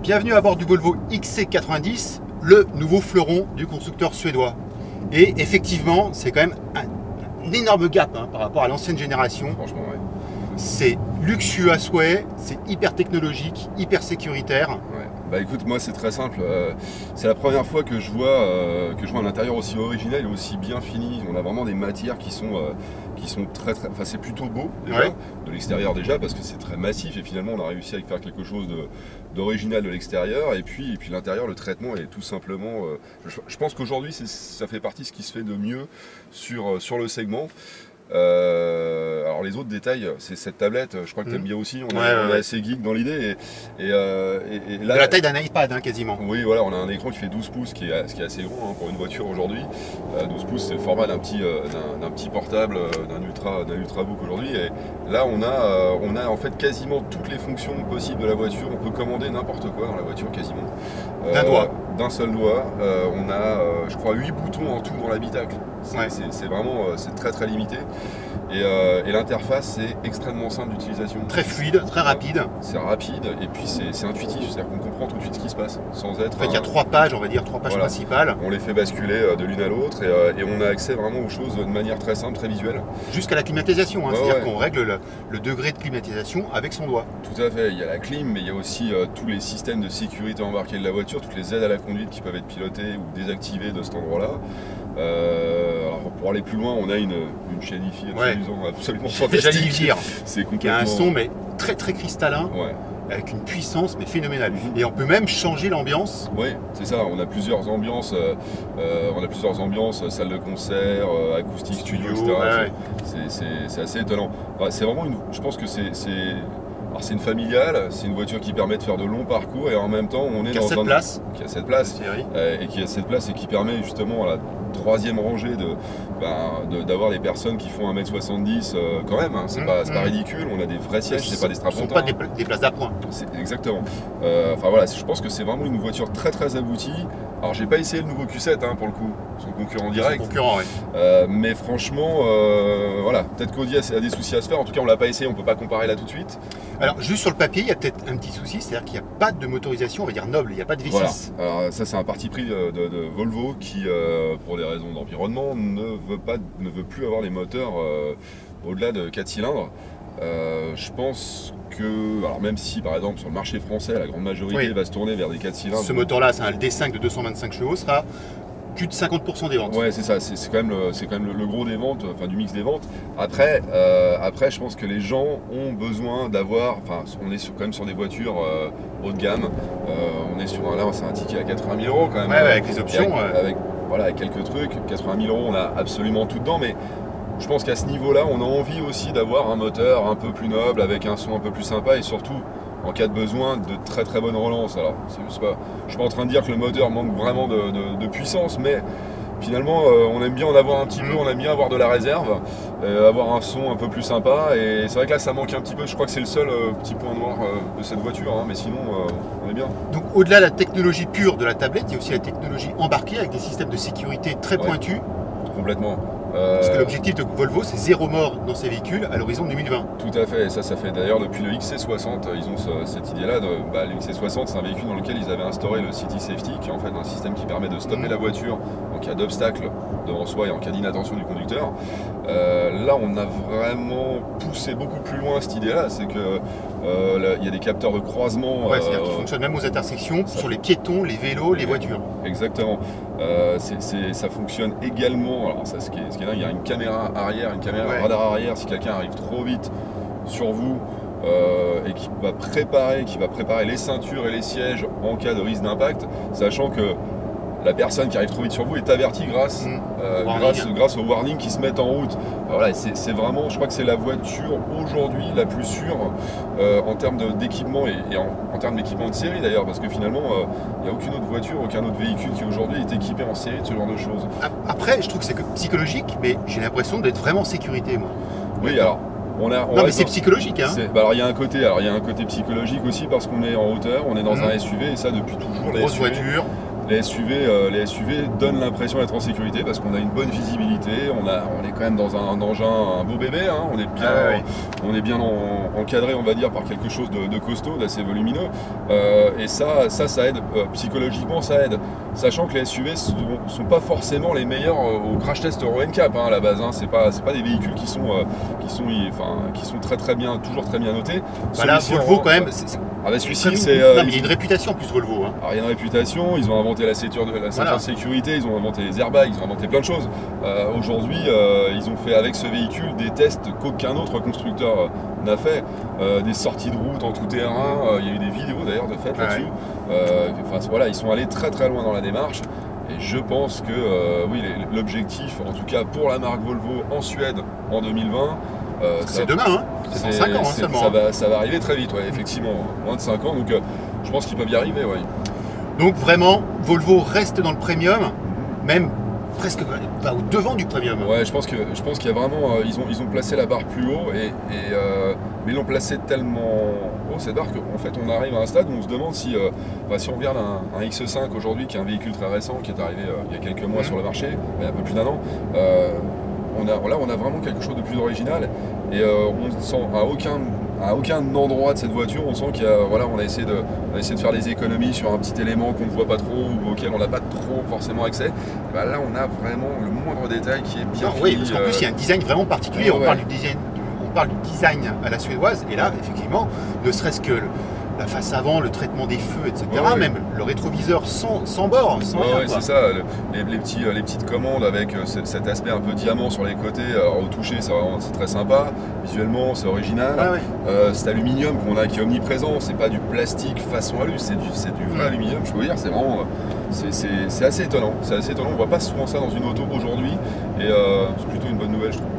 Bienvenue à bord du Volvo XC90, le nouveau fleuron du constructeur suédois. Et effectivement, c'est quand même un énorme gap par rapport à l'ancienne génération. Franchement, ouais. C'est luxueux à souhait, c'est hyper technologique, hyper sécuritaire. Ouais. Bah écoute, moi c'est très simple. C'est la première fois que je vois un intérieur aussi original et aussi bien fini. On a vraiment des matières qui sont très, enfin c'est plutôt beau déjà, Ouais. de l'extérieur déjà parce que c'est très massif et finalement on a réussi à faire quelque chose d'original de l'extérieur et puis l'intérieur, le traitement est tout simplement. Je pense qu'aujourd'hui ça fait partie de ce qui se fait de mieux sur le segment. Alors les autres détails, c'est cette tablette, je crois que tu aimes bien aussi, on est assez geek dans l'idée et là, De la taille d'un iPad quasiment. oui voilà, on a un écran qui fait 12 pouces ce qui est assez gros pour une voiture aujourd'hui. 12 pouces c'est le format d'un petit portable, d'un ultrabook aujourd'hui et là on a en fait quasiment toutes les fonctions possibles de la voiture, on peut commander n'importe quoi dans la voiture quasiment. D'un seul doigt, on a je crois 8 boutons en tout dans l'habitacle. C'est vraiment très très limité et l'interface c'est extrêmement simple d'utilisation. Très fluide, très rapide. C'est rapide et puis c'est intuitif, c'est-à-dire qu'on comprend tout de suite ce qui se passe sans être. En fait, il y a 3 pages, on va dire, 3 pages principales. On les fait basculer de l'une à l'autre et on a accès vraiment aux choses de manière très simple, très visuelle. Jusqu'à la climatisation, c'est-à-dire qu'on règle le degré de climatisation avec son doigt. Tout à fait, il y a la clim, mais il y a aussi tous les systèmes de sécurité embarqués de la voiture, toutes les aides à la conduite qui peuvent être pilotées ou désactivées de cet endroit-là. Alors pour aller plus loin, on a une chaîne Hi-Fi absolument fantastique. J'allais y venir. C'est complètement. Il y a un son mais très très cristallin. Avec une puissance mais phénoménale. Et on peut même changer l'ambiance. Oui, c'est ça, on a plusieurs ambiances, salle de concert, acoustique, studio, etc. C'est assez étonnant. Enfin, c'est vraiment je pense que c'est une familiale, c'est une voiture qui permet de faire de longs parcours et en même temps on est qui a cette place et qui permet justement à la troisième rangée d'avoir des personnes qui font 1m70 quand même, c'est pas ridicule, on a des vrais sièges, c'est pas des strapontins. Ce ne sont pas des places d'appoint. Exactement. Enfin voilà, je pense que c'est vraiment une voiture très très aboutie. Alors j'ai pas essayé le nouveau Q7 pour le coup, son concurrent direct. Mais franchement, voilà, peut-être qu'Audi a des soucis à se faire, en tout cas on l'a pas essayé, on peut pas comparer là tout de suite. Alors juste sur le papier, il y a peut-être un petit souci, c'est-à-dire qu'il n'y a pas de motorisation, on va dire noble, il n'y a pas de V6. Voilà. Alors ça c'est un parti pris de Volvo qui, pour des raisons d'environnement, ne veut plus avoir les moteurs au-delà de 4 cylindres. Je pense que, alors même si par exemple sur le marché français la grande majorité va se tourner vers des 4 cylindres. Ce moteur-là, c'est un D5 de 225 chevaux, sera plus de 50% des ventes. Ouais, c'est ça, c'est quand même le gros des ventes, enfin du mix des ventes. Après, je pense que les gens ont besoin d'avoir, enfin on est quand même sur des voitures haut de gamme. On est sur là, c'est un ticket à 80 000 euros quand même. Ouais, avec les options. Avec quelques trucs, 80 000 euros, on a absolument tout dedans, mais je pense qu'à ce niveau-là, on a envie aussi d'avoir un moteur un peu plus noble, avec un son un peu plus sympa et surtout, en cas de besoin, de très très bonne relance. Alors, je ne suis pas en train de dire que le moteur manque vraiment de puissance, mais finalement, on aime bien en avoir un petit peu, on aime bien avoir de la réserve, avoir un son un peu plus sympa. Et c'est vrai que là, ça manque un petit peu. Je crois que c'est le seul petit point noir de cette voiture, mais sinon, on est bien. Donc, au-delà de la technologie pure de la tablette, il y a aussi la technologie embarquée avec des systèmes de sécurité très pointus. Complètement. Parce que l'objectif de Volvo, c'est 0 mort dans ces véhicules à l'horizon 2020. Tout à fait, et ça fait d'ailleurs depuis le XC60, ils ont cette idée-là. Le XC60, c'est un véhicule dans lequel ils avaient instauré le City Safety, qui est en fait un système qui permet de stopper la voiture en cas d'obstacle devant soi et en cas d'inattention du conducteur. Là, on a vraiment poussé beaucoup plus loin cette idée-là, c'est que il y a des capteurs de croisement. C'est-à-dire qu'ils fonctionnent même aux intersections, sur les piétons, les vélos, les voitures. Exactement. Ça fonctionne également. Alors ça, ce qui est dingue, il y a une caméra arrière, une caméra radar arrière. Si quelqu'un arrive trop vite sur vous et qui va préparer les ceintures et les sièges en cas de risque d'impact, sachant que la personne qui arrive trop vite sur vous est avertie grâce au warning qui se met en route. Voilà, c'est vraiment, je crois que c'est la voiture aujourd'hui la plus sûre en termes d'équipement et en termes d'équipement de série d'ailleurs, parce que finalement, il n'y a aucune autre voiture, aucun autre véhicule qui aujourd'hui est équipé en série de ce genre de choses. Après, je trouve que c'est psychologique, mais j'ai l'impression d'être vraiment en sécurité, moi. Oui, alors. Mais c'est psychologique. Alors il y a un côté psychologique aussi parce qu'on est en hauteur, on est dans un SUV et ça depuis toujours. Grosse voiture. les SUV donnent l'impression d'être en sécurité parce qu'on a une bonne visibilité, on est quand même dans un engin, un beau bébé, hein, on est bien encadré, on va dire, par quelque chose de costaud, d'assez volumineux, et ça aide, psychologiquement ça aide, sachant que les SUV sont pas forcément les meilleurs au crash test Euro NCAP, hein, à la base, hein, c'est pas des véhicules qui sont très bien, toujours très bien notés. Là, Volvo quand même, celui-ci, c'est... non, mais il y a une réputation en plus Volvo. Hein. Alors, il y a une réputation, ils ont inventé la ceinture de sécurité, ils ont inventé les airbags, ils ont inventé plein de choses. Aujourd'hui, ils ont fait avec ce véhicule des tests qu'aucun autre constructeur n'a fait. Des sorties de route en tout terrain, il y a eu des vidéos d'ailleurs de fait là-dessus. Voilà, ils sont allés très très loin dans la démarche. Et je pense que oui, l'objectif, en tout cas pour la marque Volvo en Suède en 2020, c'est demain, hein. C'est dans 5 ans seulement. Ça va arriver très vite, ouais, effectivement, moins de 5 ans, donc je pense qu'ils peuvent y arriver. Ouais. Donc vraiment, Volvo reste dans le premium, même presque au devant du premium. Ouais, je pense qu'il y a vraiment, ils ont placé la barre plus haut, mais ils l'ont placé tellement haut cette barre qu'en fait on arrive à un stade où on se demande si on regarde un X5 aujourd'hui, qui est un véhicule très récent, qui est arrivé il y a quelques mois sur le marché, il y a un peu plus d'un an, on a vraiment quelque chose de plus original, et on sent à aucun endroit de cette voiture, on sent on a essayé de faire des économies sur un petit élément qu'on ne voit pas trop ou auquel on n'a pas trop forcément accès. Et là, on a vraiment le moindre détail qui est bien fini. Oui, parce qu'en plus, il y a un design vraiment particulier. On parle du design à la suédoise, et là, effectivement, ne serait-ce que la face avant, le traitement des feux, etc. Même le rétroviseur sans bord. C'est ça, les petites commandes avec cet aspect un peu diamant sur les côtés. Alors, au toucher, c'est très sympa. Visuellement, c'est original. Cet aluminium qui est omniprésent, c'est pas du plastique façon alu, c'est du vrai aluminium. Je peux vous dire, c'est vraiment, c'est assez étonnant. On voit pas souvent ça dans une auto aujourd'hui, et c'est plutôt une bonne nouvelle, je trouve.